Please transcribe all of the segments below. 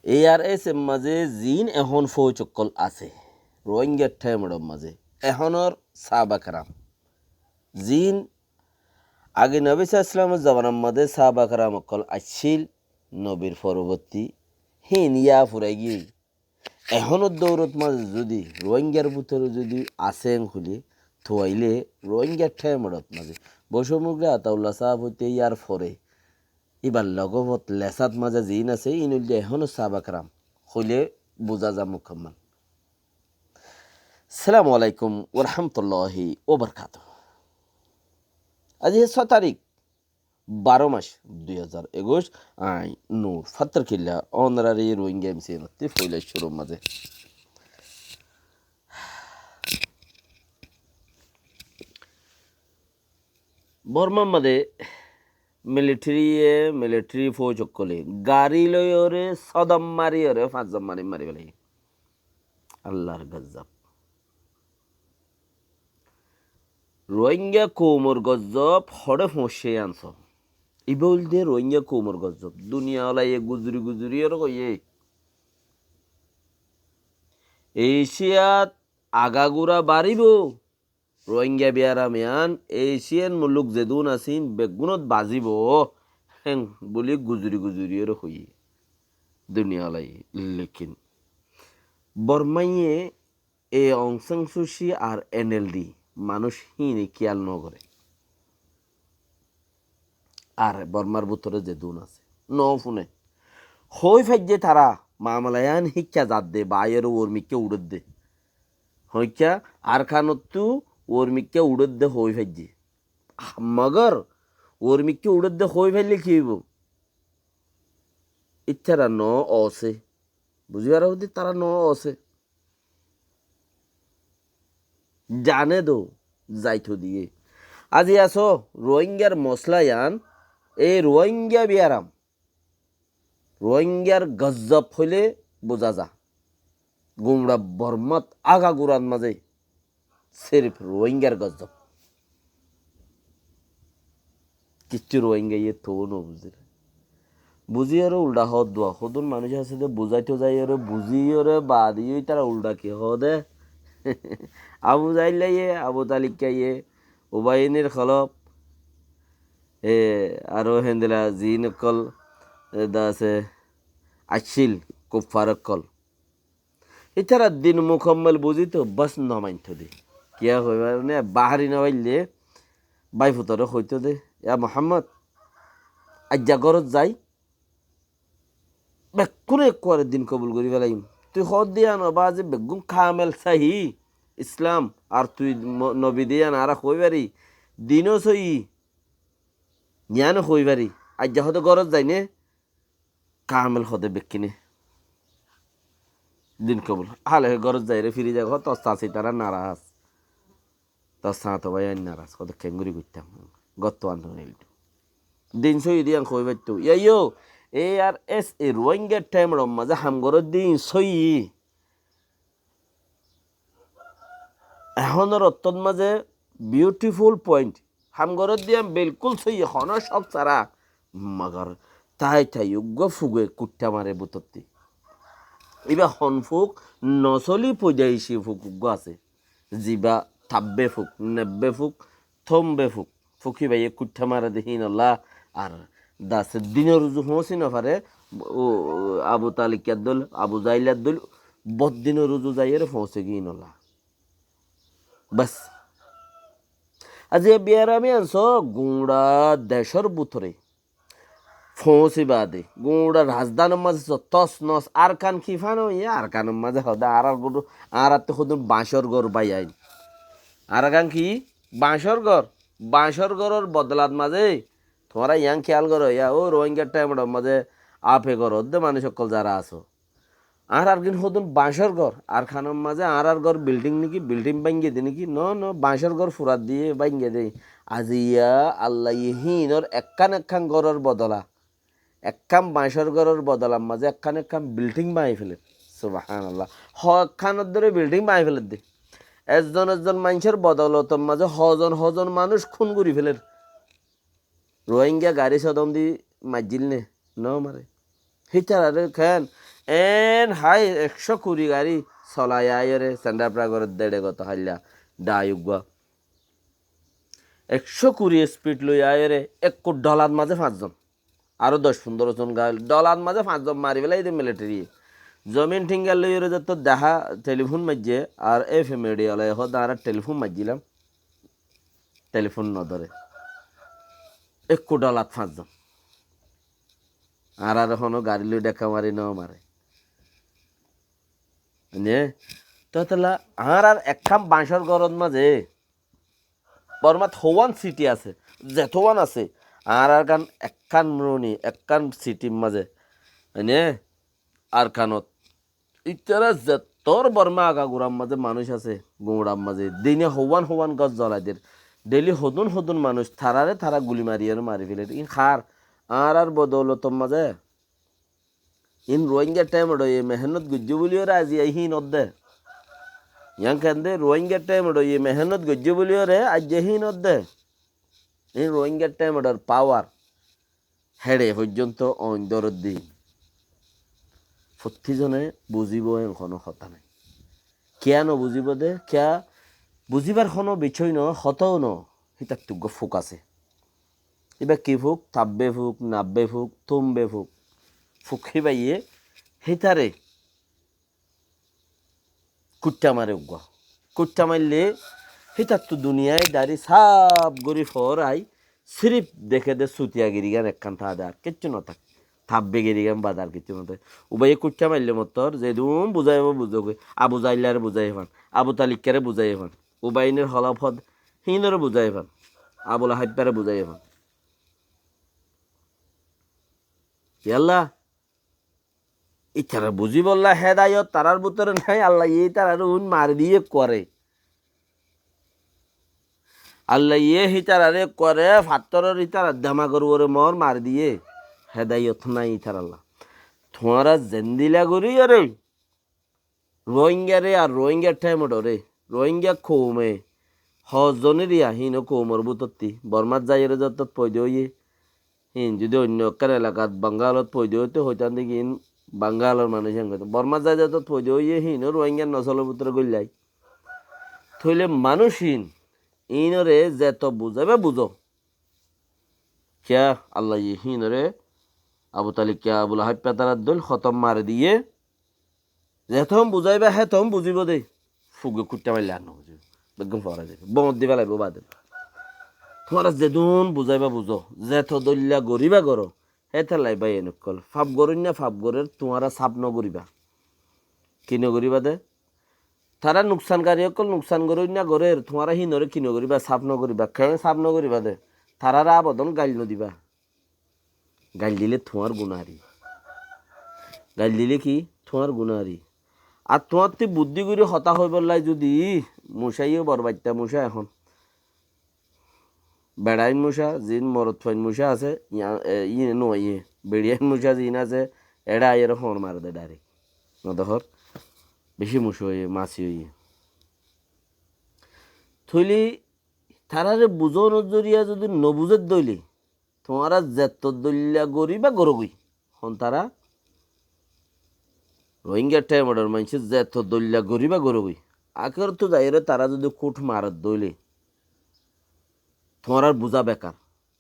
ARS এর মাঝে জিন এখন ফৌচকল আছে রোহিঙ্গার ঠাইমড়র মাঝে এখনর সাহাবাকরাম জিন আগে নবী সাল্লাল্লাহু জামানার মাঝে সাহাবাকরাম অকল আসছিল নবীর পরবর্তী হিন ইয়া ফুরাই গিয়ে এখনর দৌলত মাঝে যদি রোহিঙ্গার ভিতরে যদি আসেন খুলি থইলে রোহিঙ্গার ঠাইমড়ত মাঝে বৈষম্যগ্রে আতাউল্লাহ সাহাব হইতে ইয়ার ফরে এবার লগবত লেসাত মাজা জিন আছে ইনুল এখনো সাহাবাকরাম হইলে বোঝা যা মুকম্মল। সালামু আলাইকুম ওরহামতুল্লাহি ওবরকাতুহ। আজ 6 তারিখ 12 মাস 2021 আই নূর ফাত্তর কিল্লা অনারারি রোহিঙ্গা এমসি নতি ফইলে শুরু মাঝে বর্মার মাঝে মিলিটারি ফৌজ কলে গাড়ি লই ওরে সদম মারি ওরে ফাঁচম মারি মারি বলে আল্লাহর গজব। রোহিঙ্গা কোমর গজব হড়ে ফসে আনছ ই বল দে রোহিঙ্গা কোমর গজব দুনিয়া ওলাই গুজরি গুজরি ওর কইয়ে এশিয়াত আগাগুড়া বাড়িব রোহিঙ্গা বিয়ারা মিয়ান এশিয়ান মুলুক যেদুন আসিন বেগুনত বাজিব হেন বলি গুজরি গুজরি ওর হইয়ে দুনিয়া ওলাই। লেকিন বর্মাইয়ে এ অংসাং সুশি আর NLD মানুষ হিনে খেয়াল ন করে আর বর্মার ভিতরে যে দুন আছে ন ফুনে হই ফাইজে তারা মামলায়ান শিক্ষা জাত দে বাইয়ের ওর্মিকে উড়ত দে হইকা আর খানতু ওর্মিকে উড়ত দে হই ফাইজে মগর ওর্মিকে উড়ত দে হই ফাইলে কি হইব ইচ্ছারা ন অসে বুঝিবার হতে তারা ন অসে জানে দো যাইতো দিয়ে আজি আসো রোহিঙ্গার মশলায়ান এই রোহিঙ্গা বিয়ারাম রোহিঙ্গার গজব হইলে বোঝা যা গুমরা বর্মত আগা গুড়ান মাঝে সির্ফ রোহিঙ্গার গজব কিচ্ছু রোহিঙ্গা ইয়ে তো ন বুঝি ওরে উল্টা হদ দোয়া হদুন মানুষ আছে যে বুঝাইতে যাই ওরে বুঝি ওরে বাদি তারা উল্টা কি হদে আবু জাইলাইয়ে আবু তালিকাইয়ে উবাইনের খলপ আরো হেন্দিলা জিন কল দাসে আসিল কুফার কল এছাড়া দিন মুকম্মল বুঝি তো বাস নমাইতো দে কিয়া হইবা মানে বাহারি নবাইলে বাই ফুতরে হইতো দে ইয়া মোহাম্মদ আজ্জা ঘরত যাই বেকুন একবারে দিন কবুল করি ফেলাইম তুই হদ দিয়া নবা যে বেগুন খামেল সাহি ইসলাম আর তুই নবী দিয়া নারা কইবারি দিনও সই জ্ঞানও কইবারি আজ্জা হতে গরজ যাই নে কামেল হতে বেকিনে দিন কবুল হালে গরজ যাই রে ফিরি যাগ তোর চাষি তারা নারাজ তোর সাঁত ভাই নারাজ কত খেঙ্গুরি করতাম গত আন্দোলন দিন সই দিয়া কইবার তো ইয়ো ARS এ রোহিঙ্গা টাইম মাঝে হামগর দিন সই এখনের অত্যন্ত মাঝে বিউটিফুল পয়েন্ট হামগর দিয়া বিলকুল সই হন শখ ছাড়া মগর তাই তাই উগ্র ফুগে কুট্টা মারে বুতরতি এবার হনফুক নচলি পর্যায়সী ফুক উগ্র আছে জিবা থাব্বে ফুক নেব্বে ফুক থমবে ফুক ফুকি বাইয়ে কুট্টা মারে দেখি নল্লা আর দাসের দিনের রুজু হসি না পারে ও আবু তালিকার দল আবু জাইলার দল বদিনের রুজু যাইয়ের পৌঁছে গিয়ে নলা বাস আজ এ বিয়ারামি আনছ গুঁড়া দেশর বুথরে ফৌসি বাদে গুঁড়া রাজধানের মাঝে তস নস আর কান খিফানো ইয়ে আর কানের মাঝে হদা আর গরু আর তো শুধু বাঁশর ঘর বাই আইন আর কান কি বাঁশর ঘরের বদলাত মাঝে তোমরা ইয়াং খেয়াল করো ইয়া ও রোহিঙ্গার টাইমের মাঝে আপে করো দে মানুষ সকল যারা আছো আর কিন হদুন বাঁশর ঘর আর খানোর মাঝে আর ঘর বিল্ডিং নাকি বিল্ডিং ভাঙ্গিয়ে দে নাকি ন বাঁশর ঘর ফুরাত দিয়ে ভাঙ্গিয়ে দেয় আজিয়া আল্লাহ হিনর একখান ঘরের বদলা একখান বাঁশর ঘরের বদলার মাঝে একখান বিল্ডিং বাঁই ফেলে সুবহানাল্লাহ একখানের ধরে বিল্ডিং বাঁই ফেলে দে একজন মানুষের বদলতর মাঝে হজন মানুষ খুন করি ফেলে রোহিঙ্গা গাড়ি সদম দি মাজিল নে ন মারে হিটার আরে খান এন হাই 120 গাড়ি চলাই আয়রে সেন্টার প্রাগরের দেড়ে গত হাইলা ডায়ুগা 120 স্পিড লই আয়রে এক ডলার মাঝে 5 জন আরো 10-15 জন গাল ডলার মাঝে 5 জন মারি ফেলাই দে মিলিটারি জমিন ঠিঙ্গাল লই যত দেখা টেলিফোন মাঝে আর এফএম রেডিও লয় হদ আর টেলিফোন মাঝিলাম টেলিফোন ন ধরে 1 ডলার 5 জন আর এখনো গাড়ি লই দেখা মারি ন মারে নে তো তাহলে আর একখান বাঁশর গরদ মাঝে বর্মাত হওয়ান সিটি আছে যেতওয়ান আছে আর গান একখান মরুনি একখান সিটির মাঝে নে আর কানত ইতারা যেতর বর্মা আগা গুড়ার মাঝে মানুষ আছে গুড়ার মাঝে দিনে হওয়ান গছ জ্বলাইদের ডেলি হদুন মানুষ থারারে থারা গুলি মারিয়ার মারি ফেলে ইন খার আর বদৌলতর মাঝে ইন রোহিঙ্গা টাইম এ মেহনত গুজ্জু বলিও আজি আহি নদে ইয়াং কেন্দে রোহিঙ্গা টাইম এ মেহনত গুজ্জু বলিও রে আজ হি নদে ইন রোহিঙ্গা টাইম পাওয়ার হেডে পর্যন্ত অন্দর দি প্রত্যেকজনে বুঝিব এখনো কথা নাই কেয়া বুঝিব দে কেয়া বুঝিবার কোনো বিষয় ন হতও ন হিতার তুগ্য ফুক আছে এবার কি ফুক তাব্বে ফুক নাব্বে ফুক তুমবে ফুক ফুক হিবাইয়ে হিতারে কুট্টা মারে উগ্র কুট্টা মারলে হিতার তো দুনিয়ায় দাঁড়ি সাপ গরি ফরাই সিরিপ দেখে দে সুতিয়া গিরিগান একখান থা দে আর কিচ্ছু ন থাক থাকবে গিরিগান বাজার কিচ্ছু মতো উবাই কুট্টা মারলে মতর যে দুম বুঝাইব বুঝোগে আবু জাইলারে বুঝাই ফান আবু তালিকারে বুঝাই ফান উবাইনের হলাফদ হিনরে বুঝাই ফান আবুল হাইপারে বুঝাই ফান ইয়াল্লা ইতারা বুঝি বললা হেদায়ত তারার ভিতরে নাই আল্লাহ এই তারার উন মার দিয়ে করে আল্লাহ ইয়ে হিতারারে করে ফাত্তরের ইতারা দামা করবরে মর মার দিয়ে হেদায়ত নাই ইতার আল্লাহ তোমারা জেন্দিলা করি রে রোহিঙ্গা রে আর রোহিঙ্গার টাইম রে রোহিঙ্গা কৌমে হজনের হিন কৌমর বুতত্তি বর্মাত যাইরে যত পৈ দিয়ে হিন যদি অন্য একটা এলাকাত বাঙ্গালত পৈ দিয়ে হইতান দেখি বাঙ্গালোর মানুষ বর্মা যায় যত পৈ দিয়ে হিন রোহিঙ্গার নসলের ভিতরে গল্লাই থইলে মানুষহীন ইনরে যেত বুঝাবে বুঝো কিয়া আল্লাহ হিনরে আবু তালিক কিয়া আবুল হাইপা তারা দল খতম মারে দিয়ে যেতম বুঝাইবা হ্যাঁ তম বুঝিব দে ফুগে কুট্টা মারলে আর বুঝিব বেগম ফরা যাবে বমত দিবা লাগবো বাদে তোমরা যেদুন বুঝাইবা বুঝো যেত দল্যা গরিবা করো হেতে লাইবা এনেকল ফাপ গরিন না ফাপ গরের তোমারা সাপ নগরিবা কি নগরিবা দে তারা নুকসানকারী অকল নুকসান করিন না গরের তোমারা হিনরে কি নগরিবা সাপ নগরিবা কেন সাপ নগরিবা দে তারারা আবদন গাইল নদিবা গাইল দিলে তোমার গুণারি গাইল দিলে কি তোমার গুণারি আর তোমার তুই বুদ্ধি করে হতা হয়ে বললাই যদি মশাইও বরবাইতা মশা এখন বেড়াইন মশা জিন মরত ফাইন মশা আছে ইয়ে নয় বেড়িয়াইন মশা জিন আছে এরা এর হর মার দে ডাইরেক্ট নদহর বেশি মশা হয়ে মাছি হয়ে থইলি তারারে বুঝোর জরিয়া যদি নবুঝের দইলি তোমারা যেত দলিয়া গরি বা গরগই হন তারা রোহিঙ্গার টাইম অর্ডার মানছে যেত দলিয়া গরি বা গরগই আগের তো যাইরে তারা যদি কুট মারত দইলে তোমার বুঝা বেকার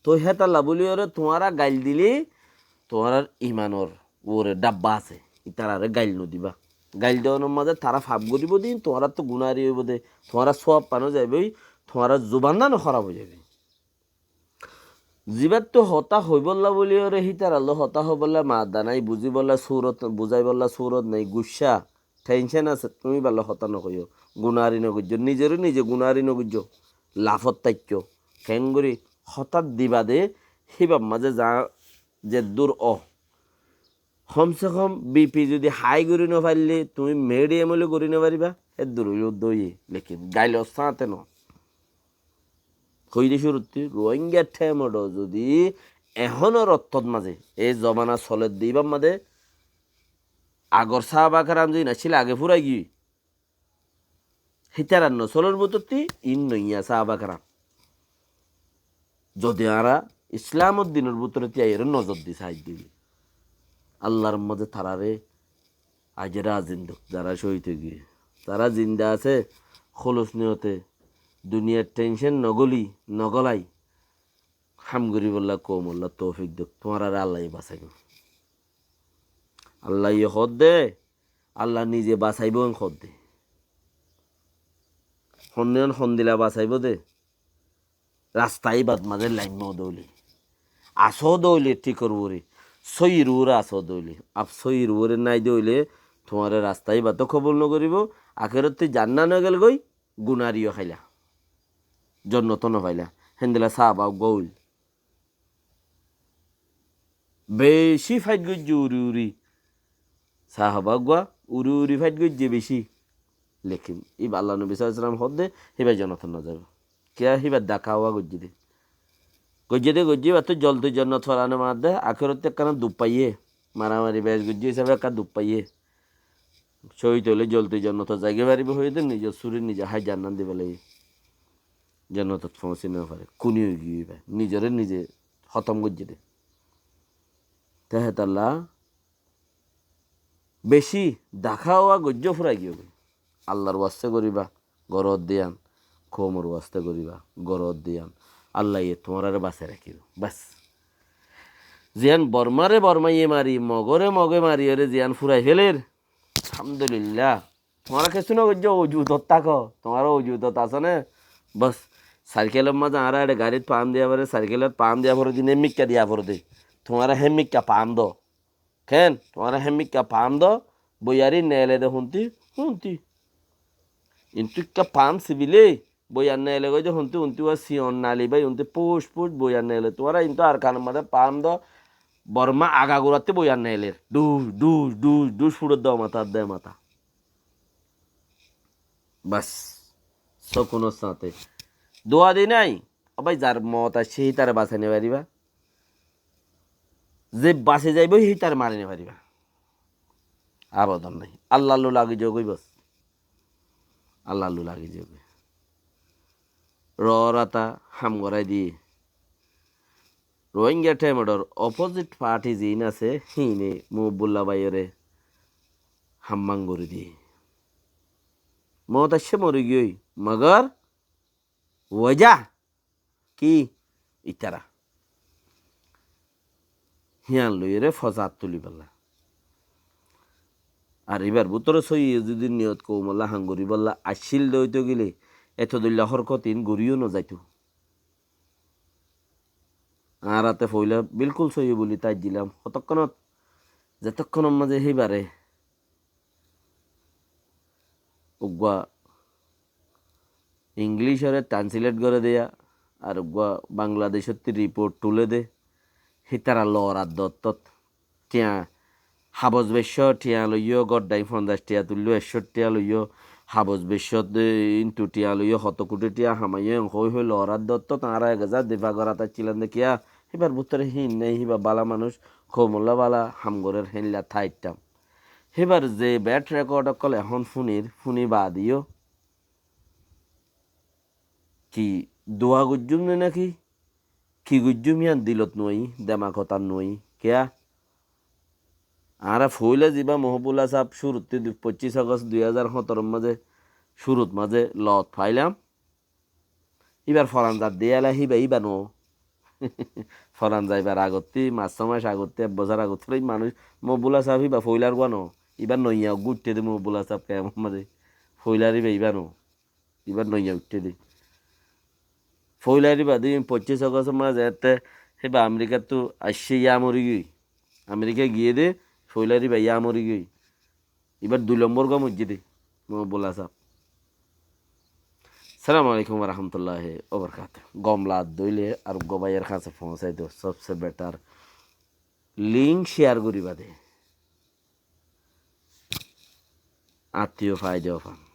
তো হেতা লাবলিওরে তোমারা গাইল দিলে তোমার ইমানর ওরে ডাব্বা আছে তারারে গাইল নদিবা গাইল দেওয়ানোর মাঝে তারা ফাপ করিব দিন তোমার তো গুণারি হইব দে তোমার সব পানো যাবে তোমার জোবান না খারাপ হয়ে যাবে জিবার তো হতা হই বললা বলিওরে হিতার আল্লাহ হতা হই বললা মা দানাই বুঝি বললা সুরত বুঝাই বললা সুরত নাই গুসা টেনশন আছে তুমি বললা হতা নকইও গুণারি নগুজ নিজেরও নিজে গুণারি নগুজ লাফত তাইক্য খেঙ্গুরি হঠাৎ দিবা দে হিবাব মাঝে যা যে দূর কমসে কম বিপি যদি হাই করি না পারলে তুমি মিডিয়াম হলে করি না পারিবা এ দূর হইল দই লেকিন গাইল সাঁতে ন হইলে শুরুতে রোহিঙ্গা ঠেমড যদি এখনো রত্তত মাঝে এই জমানা চলে দিবার মাঝে আগর সাহাবাকারাম যদি নাছিল আগে ফুরাই গিয়ে হিতার নসলের বুততি ইন নইয়া সাহাবাকারাম যদি আরা ইসলাম উদ্দিনের ভিতরে এর নজর দি সাহায্য দিবি আল্লাহর মধ্যে তারারে আজরা জিন্দু যারা শহীদ হয়ে গিয়ে তারা জিন্দা আছে খোলস নিয়তে দুনিয়ার টেনশন নগলাই হামগুরি বললা কোমল্লা তৌফিক দেখ তোমার আর আল্লাহ বাঁচাইব আল্লাহ হদ দে আল্লাহ নিজে বাঁচাইব হদ দে সন্দিলা বাঁচাইব দে রাস্তায় বাদ মাঝে লাইন দৌলি আসো দৌলে ঠিক করবো রে সইর উরে আসো দৌলে আপ সইর উরে নাই দৌলে তোমার রাস্তায় বাতো খবর নকরিব আখেরত জান্না না গেল গই গুনারিও খাইলা জন্নত নপাইলা হেন্দিলা চাহ বা গৌল বেশি ফাইট গজ্জি উরি চাহ বা গুয়া উরি ফাইট গজ্জি বেশি লেখিম ইব আল্লাহ নবী সাল্লাল্লাহু আলাইহি হদ দে হিবার জনত না যাব কে হিবার দেখা হওয়া গজ্জি দে বা তো জল তুই জন্নত ফরানো মার দে আখেরতে কারণ দুপ পাইয়ে মারামারি বেশ গজ্জি হিসাবে একটা দুপ পাইয়ে শহীদ হইলে জল তুই জন্নত জায়গা বাড়িবে হয়ে দে নিজের সুরে নিজে হাই জান্নান দিবে লাগে জন্নত পৌঁছে না পারে কুনি হয়ে গিয়ে নিজেরে নিজে খতম গজ্জি দে তেহেতাল্লাহ বেশি দেখা হওয়া গজ্জ ফুরাই গিয়ে আল্লাহর ওয়াস্তে করিবা গরত দিয়ান খোমর ওয়াস্তে করিবা গরত দিয়ান আল্লাহ তোমার বাঁচে রাখিব বাস জিয়ান বর্মাইয়ে মারি মগে মারি ওরে জিয়ান ফুরাই ফেলের আলহামদুলিল্লাহ তোমার কিছু না করছো অজুতত থাকো তোমার অজুতত আছে না বাস সাইকেলের মাঝে আর একটা গাড়িত পাম দিয়া পরে সাইকেলত পাম দিয়া পরে দিন হেমিকা দিয়া পরে দে তোমার হেমিকা পাম দ কেন তোমার হেমিকা পাম দ বইয়ারি নেলে দে হুন্তি কিন্তু পাম সিবিলে বইয়ার নেলে গই যে হুন্তি ওয়া সিয়ন নালি ভাই হুন্তি পোষ বইয়ার নেলে তোমার কিন্তু আর কানের মাঝে পাম দ বর্মা আগাগোড়াতে বইয়ার নেলের ডুস ফুড়ে দাও মাথা বাস শকুনোর সাথে দোয়া দি নাই ভাই যার মত আছে সেই তারা বাঁচাই নিয়ে পারিবা যে বাঁচে যাইব সেই তার মারি নিয়ে পারিবা আবেদন নাই আল্লাহ লাগি যোগই বস আল্লাহ লাগি যোগ রাতা হাম গড়াই দিয়ে রোহিঙ্গা টাইমডর অপোজিট পার্টি জিন আছে হিনে মুবুল্লা বাইরে হাম্মাং করে দিয়ে মত আসছে মরে গিয়ে মগর ওজা কি ইতারা হিয়ান লইরে ফসাদ তুলি পাল্লা আর এবার বুতরে সই যদি নিয়ত কৌমল্লা হাঙ্গুরি বললা আসিল দইতে গেলে এত দল্লা হরকতিন গড়িও ন যাইতো আর রাতে ফইলা বিলকুল সই বলি তাই দিলাম কতক্ষণত যতক্ষণের মাঝে সেইবারে উগুয়া ইংলিশরে ট্রান্সলেট করে দেয়া আর উগুয়া বাংলাদেশের রিপোর্ট তুলে দে হিতারা লড়ার দত্তত টিয়া হাবজ বেশ টিয়া লইয় গড্ডাই 50 টিয়া তুললো 100 টিয়া লইয় হাবজ বেশ ইন্টু টিয়া লইয় 100 কোটি টিয়া হামাইয়ে হই লড়ার দত্তত আর 1000 দিবা করাতা ছিলেন দেখিয়া এবার ভিতরে হিন নেই হিবা বালা মানুষ খোমল্লা বালা হামগরের হেনলা থাইটাম এবার যে ব্যাট রেকর্ড কল এখন ফুনি বাদিও কি দোয়া গুজ্জুম নে নাকি কি গুজ্জুম ইয়ান দিলত নই দেমা কথা নই কেয়া আর ফইলে যাবা মহবুল্লা সাহেব শুরুতে 25 আগস্ট 2017 মাঝে শুরুত মাঝে লত ফাইলাম এবার ফরানজার দেয়ালা হিবা নো ফরান যাইবার আগতে 5 মাস আগতে 1 বছর আগতে মানুষ মহবুল্লা সাহেব হিবা ফইলার গানো এবার নইয়া গুটতে দে মহবুল্লা সাহেব কেমন মাঝে ফইলারি বেইবা নো এবার নইয়া উঠতে দে ফইলারি বাদি 25 আগস্ট মাঝে এতে হেবা আমেরিকা তো আসছে ইয়া মরি গই আমেরিকা গিয়ে দে ফইলারি বা ইয়া মরি গই এবার 2 নম্বর গা মসজিদে মহবুল্লা সাহেব সালামু আলাইকুম রহমতুল্লাহ ওবরকাত গমলা দইলে আর গবাইয়ের কাছে পৌঁছাই দো সবসে বেটার লিঙ্ক শেয়ার করিবা দে আত্মীয় ফায়দা পান